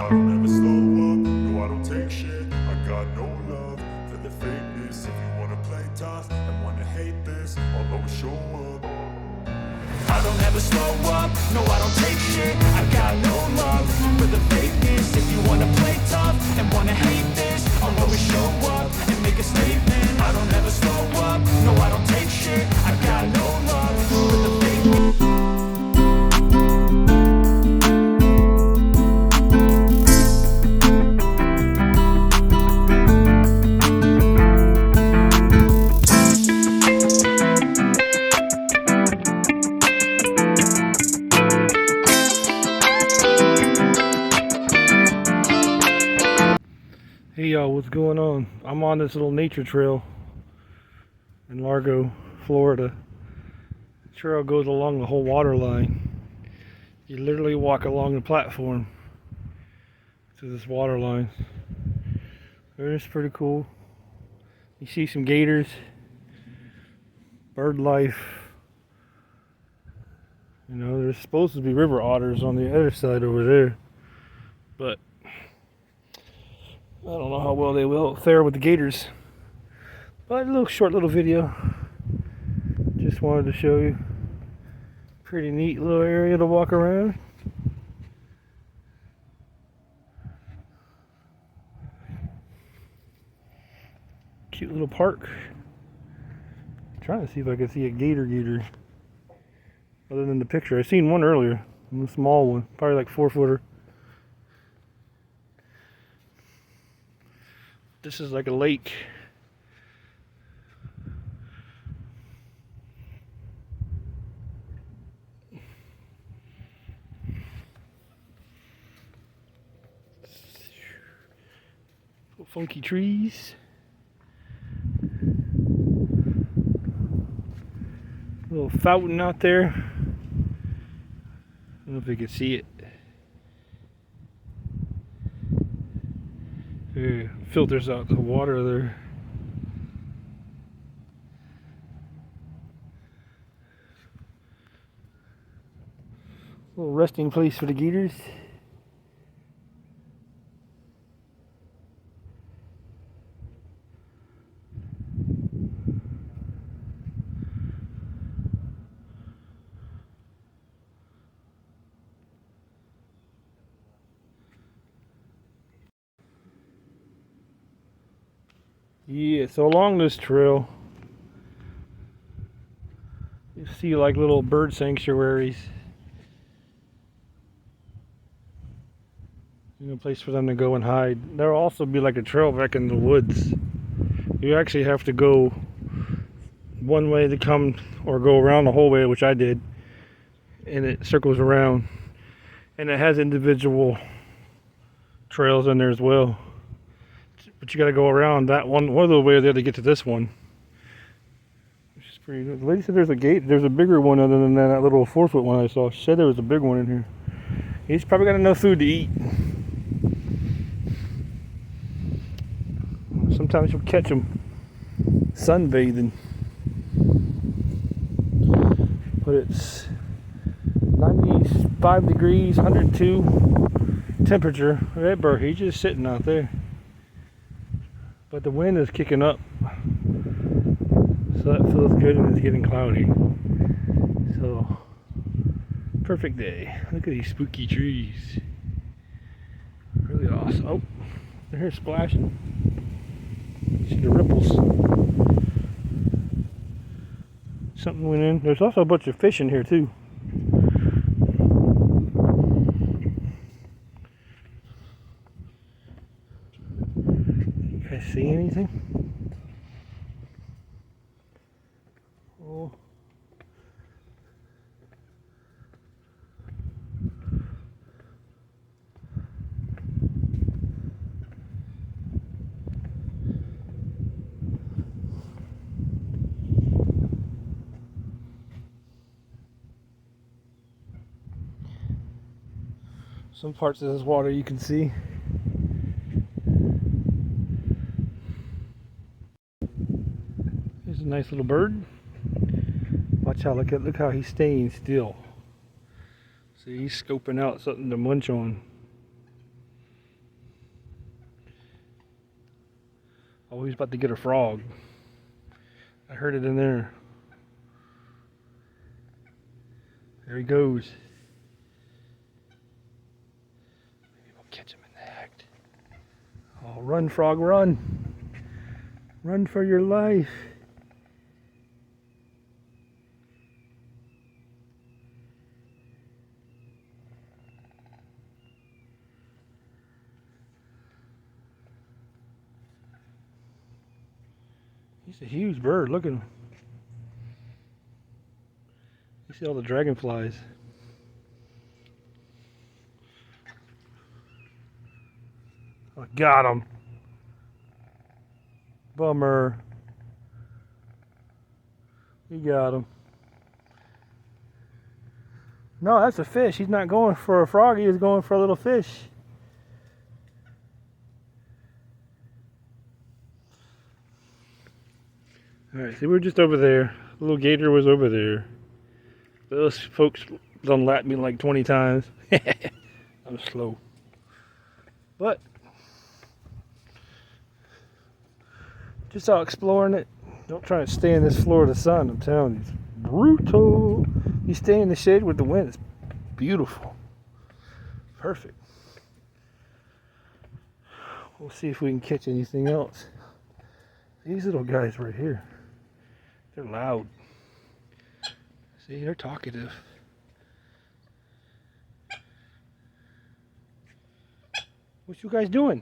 I don't ever slow up, no I don't take shit. I got no love for the fakeness. If you wanna play tough and wanna hate this, I'll always show up. I don't ever slow up, no I don't take shit. I got no love for the fakeness. If you wanna play tough and wanna hate this, I'll always show up and make a statement. I don't ever slow up, no I don't take shit. I got no love for the fakeness. Hey y'all, what's going on? I'm on this little nature trail in Largo, Florida. The trail goes along the whole water line. You literally walk along the platform to this water line. It's pretty cool. You see some gators, bird life. You know, there's supposed to be river otters on the other side over there, but I don't know how well they will fare with the gators. But a little short little video. Just wanted to show you. Pretty neat little area to walk around. Cute little park. I'm trying to see if I can see a gator. Other than the picture. I seen one earlier. A small one. Probably like 4-footer. This is like a lake. Funky trees. Little fountain out there. I don't know if you can see it. It filters out the water there. Little resting place for the gators. Yeah, so along this trail, you see like little bird sanctuaries. You know, a place for them to go and hide. There'll also be like a trail back in the woods. You actually have to go one way to come, or go around the whole way, which I did. And it circles around. And it has individual trails in there as well. But you got to go around that one of the way or the other to get to this one. Which is pretty good. The lady said there's a gate. There's a bigger one other than that little 4-foot one I saw. She said there was a big one in here. He's probably got enough food to eat. Sometimes you'll catch them sunbathing. But it's 95 degrees, 102 temperature. That bird, he's just sitting out there. But the wind is kicking up, so that feels good, and it's getting cloudy. So, perfect day. Look at these spooky trees. Really awesome. Oh, they're here splashing. See the ripples. Something went in. There's also a bunch of fish in here too. See anything? Oh. Some parts of this water you can see. There's a nice little bird. Watch how, look how he's staying still. See, he's scoping out something to munch on. Oh, he's about to get a frog. I heard it in there. There he goes. Maybe we'll catch him in the act. Oh, run, frog, run. Run for your life. He's a huge bird. Look at him. You see all the dragonflies. I got him. Bummer. We got him. No, that's a fish. He's not going for a frog. He's going for a little fish. Alright, see, we're just over there. The little gator was over there. Those folks done lapped me like 20 times. I'm slow. But just out exploring it. Don't try to stay in this Florida sun. I'm telling you, it's brutal. You stay in the shade with the wind. It's beautiful. Perfect. We'll see if we can catch anything else. These little guys right here, they're loud. See, they're talkative. What you guys doing?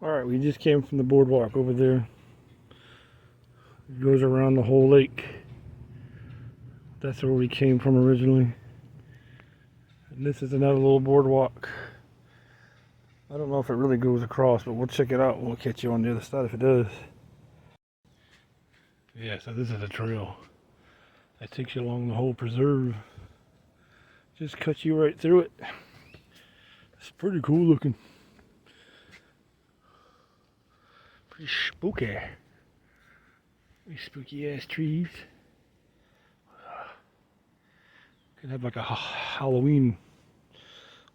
Alright, we just came from the boardwalk over there. It goes around the whole lake. That's where we came from originally. And this is another little boardwalk. I don't know if it really goes across, but we'll check it out and we'll catch you on the other side if it does. Yeah, so this is a trail that takes you along the whole preserve. Just cuts you right through it. It's pretty cool looking. Pretty spooky. Pretty spooky ass trees. Could have like a Halloween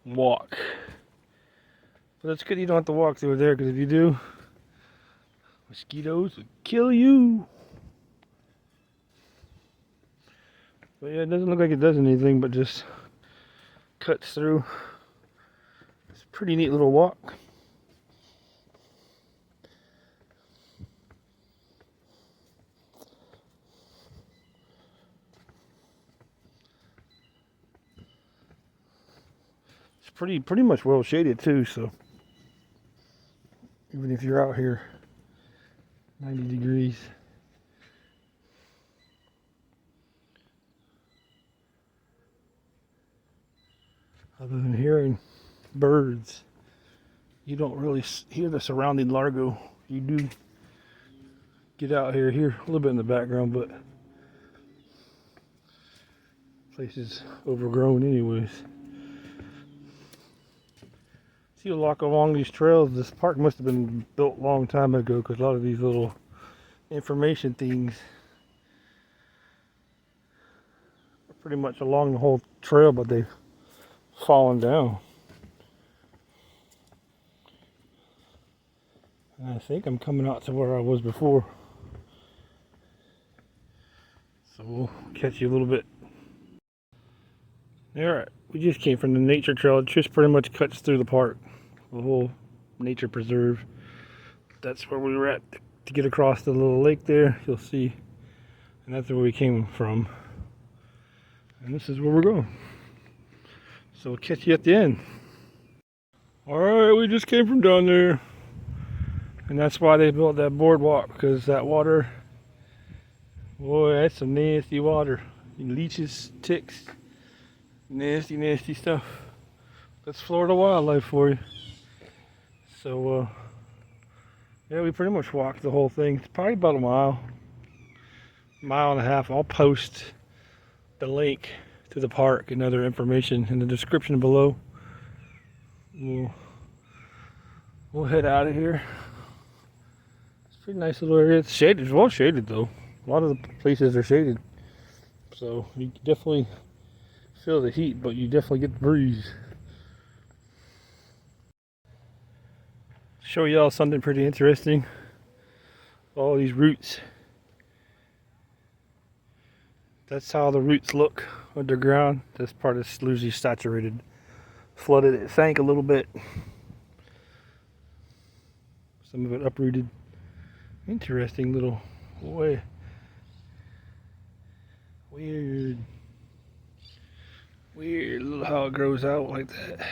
walk. But it's good you don't have to walk through there, because if you do, mosquitoes will kill you. But yeah, it doesn't look like it does anything, but just cuts through. It's a pretty neat little walk. It's pretty much well shaded too, so even if you're out here 90 degrees. Other than hearing birds, you don't really hear the surrounding Largo. You do get out here, hear a little bit in the background, but the place is overgrown anyways. See, you walk along these trails. This park must have been built a long time ago, because a lot of these little information things are pretty much along the whole trail, but they've fallen down. And I think I'm coming out to where I was before. So we'll catch you a little bit. Alright, we just came from the nature trail. It just pretty much cuts through the park. The whole nature preserve. That's where we were at to get across the little lake there. You'll see. And that's where we came from. And this is where we're going. So we'll catch you at the end. Alright, we just came from down there. And that's why they built that boardwalk, because that water, boy, that's some nasty water. Leeches, ticks, nasty, nasty stuff. That's Florida wildlife for you. So, yeah, we pretty much walked the whole thing. It's probably about a mile and a half. I'll post the link to the park and other information in the description below. We'll head out of here. It's Pretty nice little area. It's shaded. It's well shaded though. A lot of the places are shaded, so you can definitely feel the heat, but you definitely get the breeze. Show y'all something pretty interesting. All these roots. That's how the roots look underground. This part is usually saturated, flooded. It sank a little bit. Some of it uprooted. Interesting little way. Weird little how it grows out like that.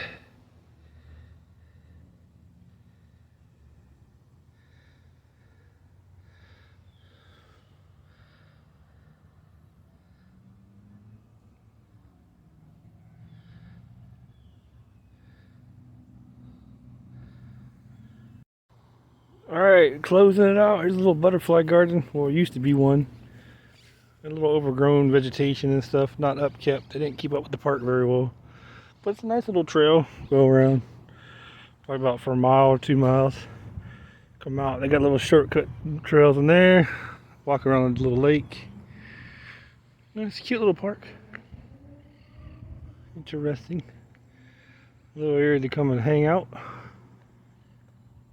Alright, closing it out. Here's a little butterfly garden. Well, it used to be one. A little overgrown vegetation and stuff, not upkept. They didn't keep up with the park very well. But it's a nice little trail. Go around. Probably about for a mile or 2 miles. Come out. They got little shortcut trails in there. Walk around the little lake. It's a cute little park. Interesting. Little area to come and hang out.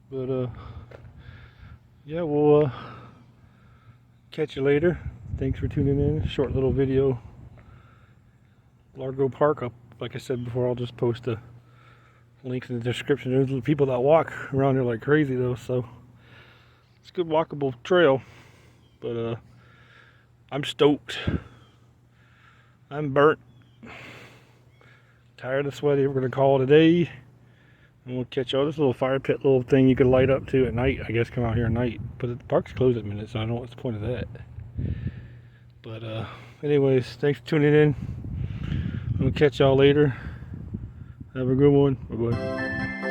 But yeah, we'll catch you later. Thanks for tuning in. Short little video. Largo Park. Like I said before, I'll just post the links in the description. There's people that walk around here like crazy though, so it's a good walkable trail. But I'm stoked. I'm burnt. Tired and sweaty. We're gonna call it a day. And we'll catch y'all. This little fire pit little thing you could light up to at night. I guess come out here at night. But the park's closed at midnight, so I don't know what's the point of that. But anyways, thanks for tuning in. We'll catch y'all later. Have a good one. Bye-bye.